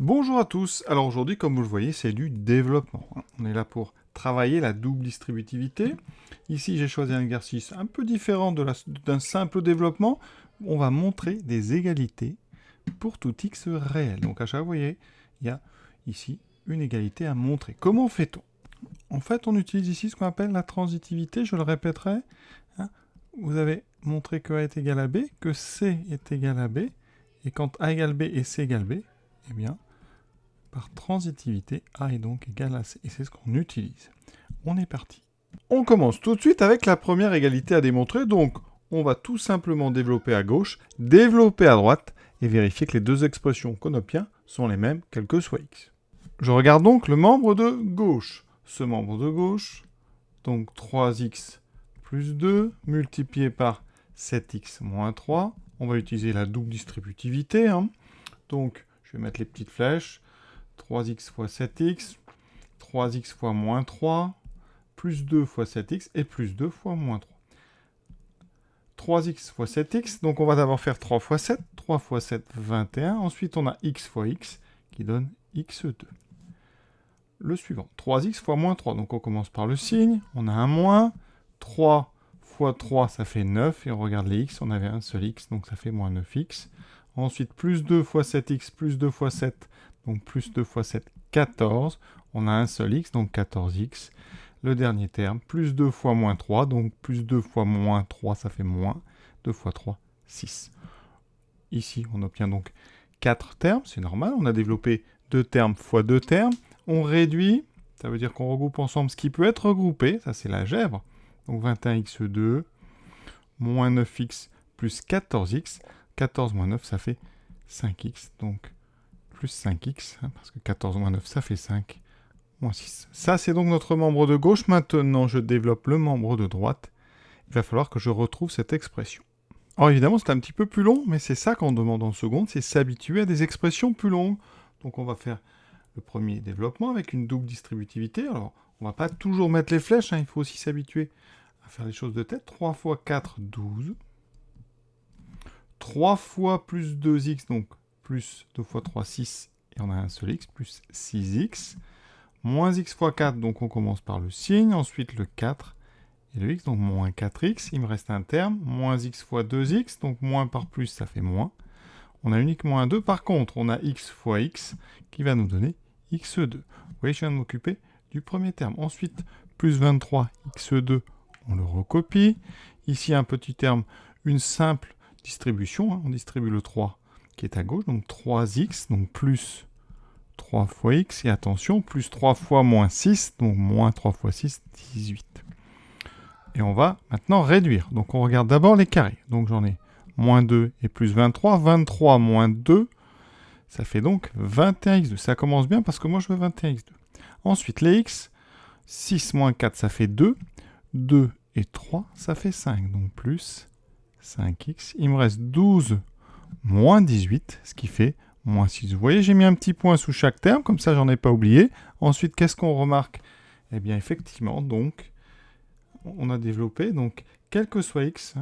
Bonjour à tous. Alors aujourd'hui, comme vous le voyez, c'est du développement. On est là pour travailler la double distributivité. Ici, j'ai choisi un exercice un peu différent d'un simple développement. On va montrer des égalités pour tout x réel. Donc à chaque fois, vous voyez, il y a ici une égalité à montrer. Comment fait-on? En fait, on utilise ici ce qu'on appelle la transitivité. Je le répéterai. Vous avez montré que A est égal à B, que C est égal à B. Et quand A égale B et C égale B, eh bien, par transitivité, A est donc égal à C. Et c'est ce qu'on utilise. On est parti. On commence tout de suite avec la première égalité à démontrer. Donc, on va tout simplement développer à gauche, développer à droite, et vérifier que les deux expressions qu'on obtient sont les mêmes, quel que soit x. Je regarde donc le membre de gauche. Ce membre de gauche, donc 3x plus 2, multiplié par 7x moins 3. On va utiliser la double distributivité. Donc, je vais mettre les petites flèches. 3x fois 7x, 3x fois moins 3, plus 2 fois 7x, et plus 2 fois moins 3. 3x fois 7x, donc on va d'abord faire 3 fois 7, 3 fois 7, 21. Ensuite, on a x fois x, qui donne x2. Le suivant, 3x fois moins 3, donc on commence par le signe, on a un moins, 3 fois 3, ça fait 9, et on regarde les x, on avait un seul x, donc ça fait moins 9x. Ensuite, plus 2 fois 7x, plus 2 fois 7, donc plus 2 fois 7, 14. On a un seul x, donc 14x. Le dernier terme, plus 2 fois moins 3, donc plus 2 fois moins 3, ça fait moins 2 fois 3, 6. Ici, on obtient donc 4 termes, c'est normal. On a développé 2 termes fois 2 termes. On réduit, ça veut dire qu'on regroupe ensemble ce qui peut être regroupé, ça c'est l'algèbre. Donc 21x2, moins 9x plus 14x. 14 moins 9, ça fait 5x, donc plus 5x, parce que 14 moins 9, ça fait 5, moins 6. Ça, c'est donc notre membre de gauche. Maintenant, je développe le membre de droite. Il va falloir que je retrouve cette expression. Alors évidemment, c'est un petit peu plus long, mais c'est ça qu'on demande en seconde, c'est s'habituer à des expressions plus longues. Donc on va faire le premier développement avec une double distributivité. Alors, on va pas toujours mettre les flèches, il faut aussi s'habituer à faire les choses de tête. 3 fois 4, 12. 3 fois plus 2x, donc plus 2 fois 3, 6, et on a un seul x, plus 6x. Moins x fois 4, donc on commence par le signe, ensuite le 4, et le x, donc moins 4x. Il me reste un terme, moins x fois 2x, donc moins par plus, ça fait moins. On a uniquement un 2, par contre, on a x fois x, qui va nous donner x2. Vous voyez, je viens de m'occuper du premier terme. Ensuite, plus 23, x2, on le recopie. Ici, un petit terme, une simple distribution, on distribue le 3 qui est à gauche, donc 3x, donc plus 3 fois x, et attention, plus 3 fois moins 6, donc moins 3 fois 6, 18. Et on va maintenant réduire. Donc on regarde d'abord les carrés. Donc j'en ai moins 2 et plus 23. 23 moins 2, ça fait donc 21x2. Ça commence bien parce que moi je veux 21x2. Ensuite, les x, 6 moins 4, ça fait 2. 2 et 3, ça fait 5. Donc plus 5x. Il me reste 12 moins 18, ce qui fait moins 6. Vous voyez, j'ai mis un petit point sous chaque terme, comme ça j'en ai pas oublié. Ensuite, qu'est-ce qu'on remarque? Eh bien, effectivement, donc, on a développé, donc, quel que soit x,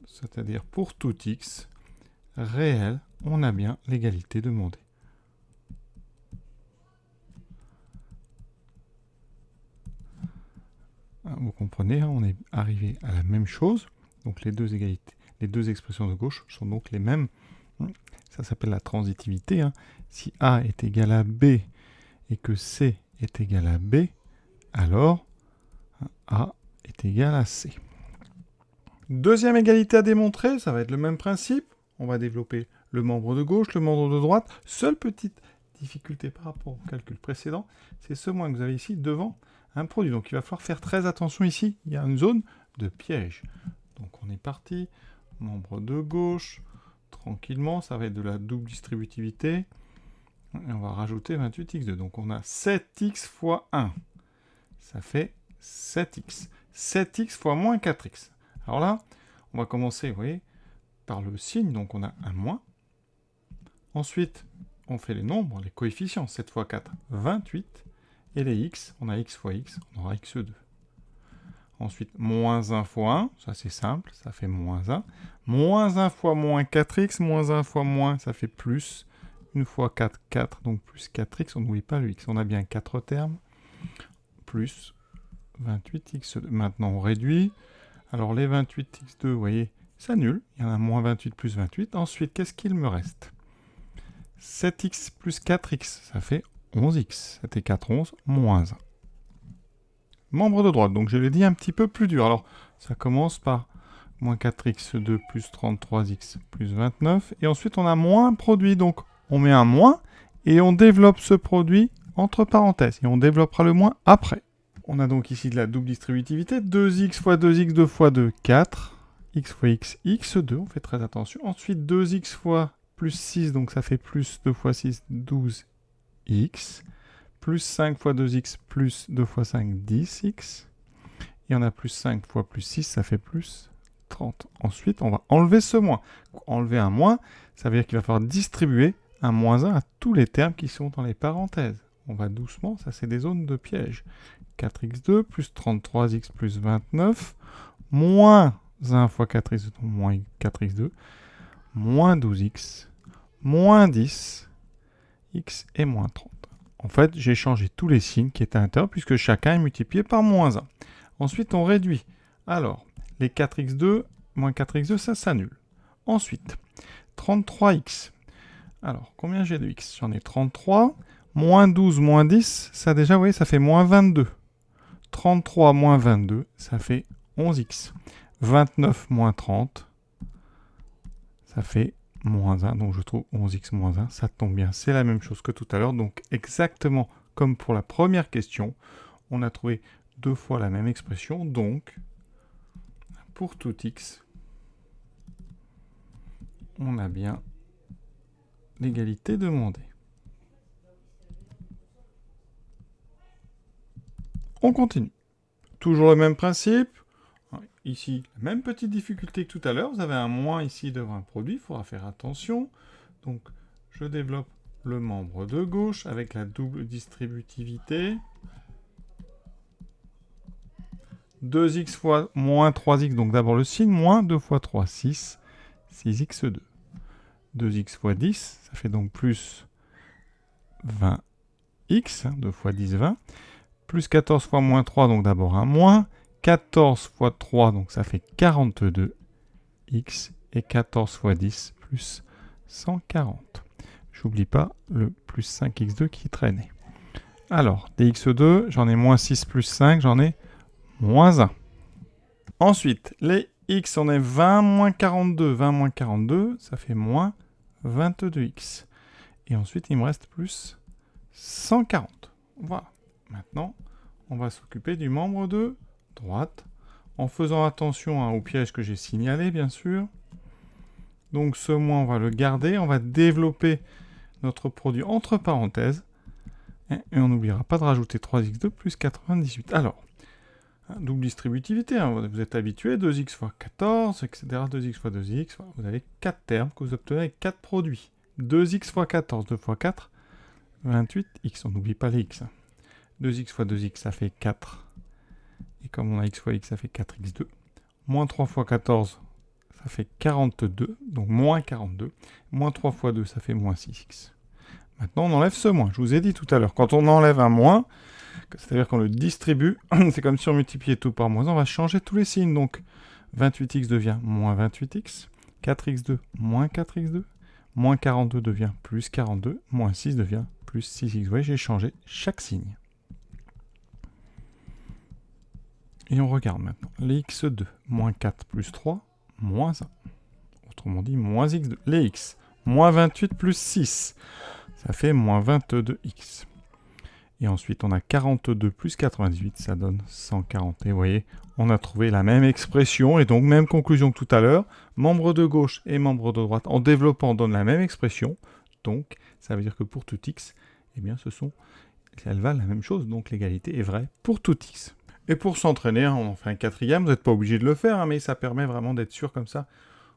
c'est-à-dire pour tout x réel, on a bien l'égalité demandée. Vous comprenez, on est arrivé à la même chose. Donc les deux égalités, les deux expressions de gauche sont donc les mêmes. Ça s'appelle la transitivité. Si A est égal à B et que C est égal à B, alors A est égal à C. Deuxième égalité à démontrer, ça va être le même principe. On va développer le membre de gauche, le membre de droite. Seule petite difficulté par rapport au calcul précédent, c'est ce moins que vous avez ici devant un produit. Donc il va falloir faire très attention ici. Il y a une zone de piège. Donc on est parti. Membre de gauche. Tranquillement, ça va être de la double distributivité. Et on va rajouter 28x2. Donc on a 7x fois 1. Ça fait 7x. 7x fois moins 4x. Alors là, on va commencer, vous voyez, par le signe. Donc on a un moins. Ensuite, on fait les nombres, les coefficients. 7 fois 4, 28. Et les x, on a x fois x, on aura x2. Ensuite, moins 1 fois 1, ça c'est simple, ça fait moins 1. Moins 1 fois moins 4x, moins 1 fois moins, ça fait plus 1 fois 4, 4, donc plus 4x, on n'oublie pas le x. On a bien 4 termes, plus 28x2. Maintenant, on réduit. Alors, les 28x2, vous voyez, s'annulent. Il y en a moins 28 plus 28. Ensuite, qu'est-ce qu'il me reste? 7x plus 4x, ça fait 11x. 7 et 4, 11, moins 1. Membre de droite, donc je l'ai dit un petit peu plus dur. Alors, ça commence par moins 4x2 plus 33x plus 29. Et ensuite, on a moins un produit. Donc, on met un moins et on développe ce produit entre parenthèses. Et on développera le moins après. On a donc ici de la double distributivité. 2x fois 2x, 2 fois 2, 4. X fois x, x2. On fait très attention. Ensuite, 2x fois plus 6, donc ça fait plus 2 fois 6, 12x. Plus 5 fois 2x plus 2 fois 5, 10x. Et on a plus 5 fois plus 6, ça fait plus 30. Ensuite, on va enlever ce moins. Enlever un moins, ça veut dire qu'il va falloir distribuer un moins 1 à tous les termes qui sont dans les parenthèses. On va doucement, ça c'est des zones de piège. 4x2 plus 33x plus 29, moins 1 fois 4x2, donc moins 4x2, moins 12x, moins 10, x et moins 30. En fait, j'ai changé tous les signes qui étaient à l'intérieur puisque chacun est multiplié par moins 1. Ensuite, on réduit. Alors, les 4x2, moins 4x2, ça s'annule. Ensuite, 33x. Alors, combien j'ai de x? J'en ai 33. Moins 12, moins 10, ça déjà, vous voyez, ça fait moins 22. 33 moins 22, ça fait 11x. 29 moins 30, ça fait moins 1. Donc je trouve 11x moins 1, ça tombe bien. C'est la même chose que tout à l'heure. Donc exactement comme pour la première question, on a trouvé deux fois la même expression. Donc, pour tout x, on a bien l'égalité demandée. On continue. Toujours le même principe. Ici, la même petite difficulté que tout à l'heure. Vous avez un moins ici devant un produit. Il faudra faire attention. Donc, je développe le membre de gauche avec la double distributivité. 2x fois moins 3x. Donc, d'abord le signe. Moins 2 fois 3, 6. 6x2. 2x fois 10. Ça fait donc plus 20x. 2 fois 10, 20. Plus 14 fois moins 3, donc d'abord un moins. 14 fois 3, donc ça fait 42x. Et 14 fois 10, plus 140. J'oublie pas le plus 5x2 qui traînait. Alors, dx2, j'en ai moins 6 plus 5, j'en ai moins 1. Ensuite, les x, on est 20 moins 42. 20 moins 42, ça fait moins 22x. Et ensuite, il me reste plus 140. Voilà. Maintenant, on va s'occuper du membre de droite, en faisant attention au piège que j'ai signalé, bien sûr. Donc ce moins, on va le garder. On va développer notre produit entre parenthèses. Et on n'oubliera pas de rajouter 3x2 plus 98. Alors, double distributivité, hein, vous êtes habitué, 2x fois 14, etc. 2x fois 2x, voilà, vous avez 4 termes que vous obtenez avec 4 produits. 2x fois 14, 2 fois 4, 28x. On n'oublie pas les x. 2x fois 2x, ça fait 4. Et comme on a x fois x, ça fait 4x2. Moins 3 fois 14, ça fait 42. Donc moins 42. Moins 3 fois 2, ça fait moins 6x. Maintenant, on enlève ce moins. Je vous ai dit tout à l'heure, quand on enlève un moins, c'est-à-dire qu'on le distribue, c'est comme si on multipliait tout par moins 1, on va changer tous les signes. Donc 28x devient moins 28x. 4x2, moins 4x2. Moins 42 devient plus 42. Moins 6 devient plus 6x. Vous voyez, j'ai changé chaque signe. Et on regarde maintenant. Les x2, moins 4 plus 3, moins 1. Autrement dit, moins x2. Les x, moins 28 plus 6, ça fait moins 22x. Et ensuite, on a 42 plus 98, ça donne 140. Et vous voyez, on a trouvé la même expression, et donc même conclusion que tout à l'heure. Membre de gauche et membre de droite, en développant, donne la même expression. Donc, ça veut dire que pour tout x, eh bien, elles valent la même chose. Donc, l'égalité est vraie pour tout x. Et pour s'entraîner, on en fait un quatrième, vous n'êtes pas obligé de le faire, hein, mais ça permet vraiment d'être sûr comme ça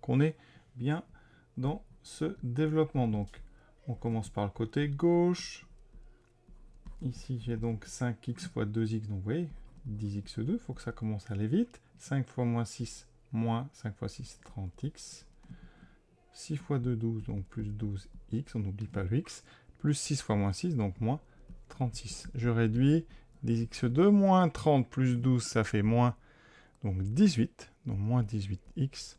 qu'on est bien dans ce développement. Donc, on commence par le côté gauche. Ici, j'ai donc 5x fois 2x, donc vous voyez, 10x2, il faut que ça commence à aller vite. 5 fois moins 6, moins 5 fois 6, 30x. 6 fois 2, 12, donc plus 12x, on n'oublie pas le x, plus 6 fois moins 6, donc moins 36. Je réduis 10x2, moins 30 plus 12, ça fait moins donc 18, donc moins 18x,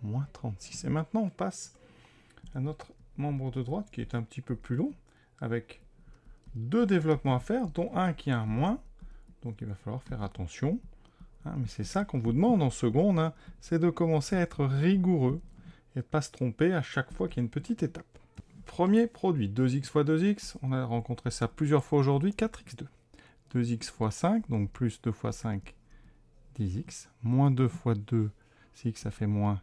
moins 36. Et maintenant, on passe à notre membre de droite qui est un petit peu plus long, avec 2 développements à faire, dont un qui a un moins, donc il va falloir faire attention. Hein, mais c'est ça qu'on vous demande en seconde, hein, c'est de commencer à être rigoureux et de ne pas se tromper à chaque fois qu'il y a une petite étape. Premier produit, 2x fois 2x, on a rencontré ça plusieurs fois aujourd'hui, 4x2. 2x fois 5, donc plus 2 fois 5, 10x, moins 2 fois 2, 6x, ça fait moins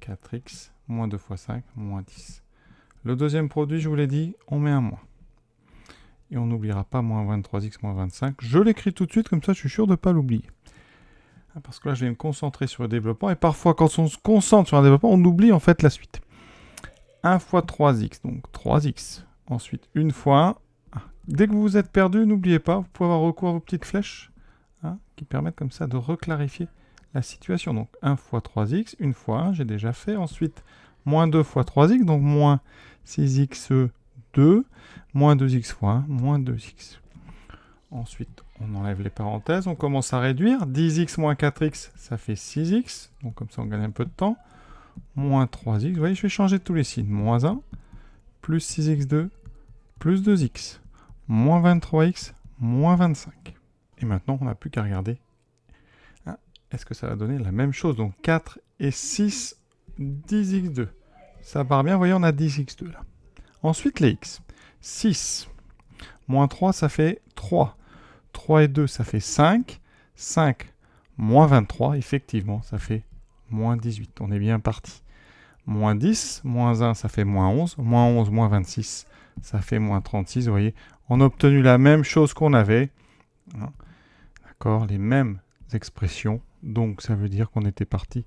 4x, moins 2 fois 5, moins 10. Le deuxième produit, je vous l'ai dit, on met un moins. Et on n'oubliera pas moins 23x, moins 25. Je l'écris tout de suite, comme ça je suis sûr de ne pas l'oublier. Parce que là, je vais me concentrer sur le développement. Et parfois, quand on se concentre sur un développement, on oublie en fait la suite. 1 fois 3x, donc 3x. Ensuite, 1 fois 1. Dès que vous vous êtes perdu, n'oubliez pas, vous pouvez avoir recours à vos petites flèches qui permettent comme ça de reclarifier la situation. Donc 1 fois 3x, 1 fois 1, j'ai déjà fait. Ensuite, moins 2 fois 3x, donc moins 6x2, moins 2x fois 1, moins 2x. Ensuite, on enlève les parenthèses, on commence à réduire. 10x moins 4x, ça fait 6x. Donc comme ça, on gagne un peu de temps. Moins 3x, vous voyez, je vais changer tous les signes. Moins 1, plus 6x2, plus 2x. Moins 23x, moins 25. Et maintenant, on n'a plus qu'à regarder. Est-ce que ça va donner la même chose? Donc 4 et 6, 10x2. Ça part bien, vous voyez, on a 10x2 là. Ensuite, les x. 6 moins 3, ça fait 3. 3 et 2, ça fait 5. 5 moins 23, effectivement, ça fait moins 18. On est bien parti. Moins 10, moins 1, ça fait moins 11. Moins 11, moins 26, ça fait moins 36. Vous voyez, on a obtenu la même chose qu'on avait. D'accord, les mêmes expressions. Donc, ça veut dire qu'on était parti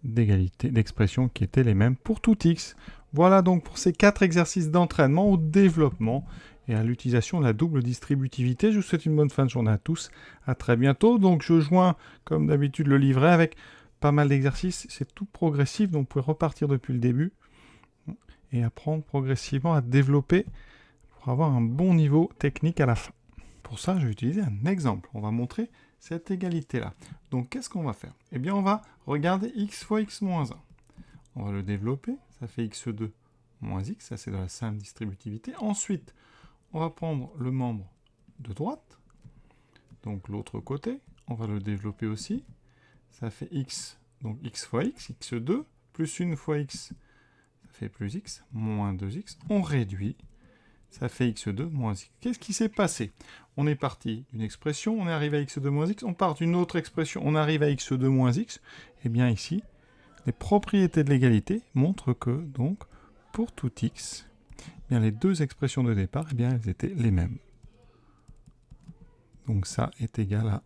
d'égalité, d'expressions qui étaient les mêmes pour tout x. Voilà donc pour ces 4 exercices d'entraînement au développement et à l'utilisation de la double distributivité. Je vous souhaite une bonne fin de journée à tous. À très bientôt. Donc, je joins, comme d'habitude, le livret avec pas mal d'exercices. C'est tout progressif, donc vous pouvez repartir depuis le début et apprendre progressivement à développer pour avoir un bon niveau technique à la fin. Pour ça, je vais utiliser un exemple. On va montrer cette égalité-là. Donc, qu'est-ce qu'on va faire? Eh bien, on va regarder x fois x moins 1. On va le développer. Ça fait x2 moins x. Ça, c'est de la simple distributivité. Ensuite, on va prendre le membre de droite. Donc, l'autre côté. On va le développer aussi. Ça fait x, donc x fois x, x2, plus 1 fois x, ça fait plus x, moins 2x. On réduit. Ça fait x2 moins x. Qu'est-ce qui s'est passé? On est parti d'une expression, on est arrivé à x2 moins x, on part d'une autre expression, on arrive à x2 moins x. Et bien ici, les propriétés de l'égalité montrent que, donc, pour tout x, bien les deux expressions de départ, eh bien, elles étaient les mêmes. Donc ça est égal à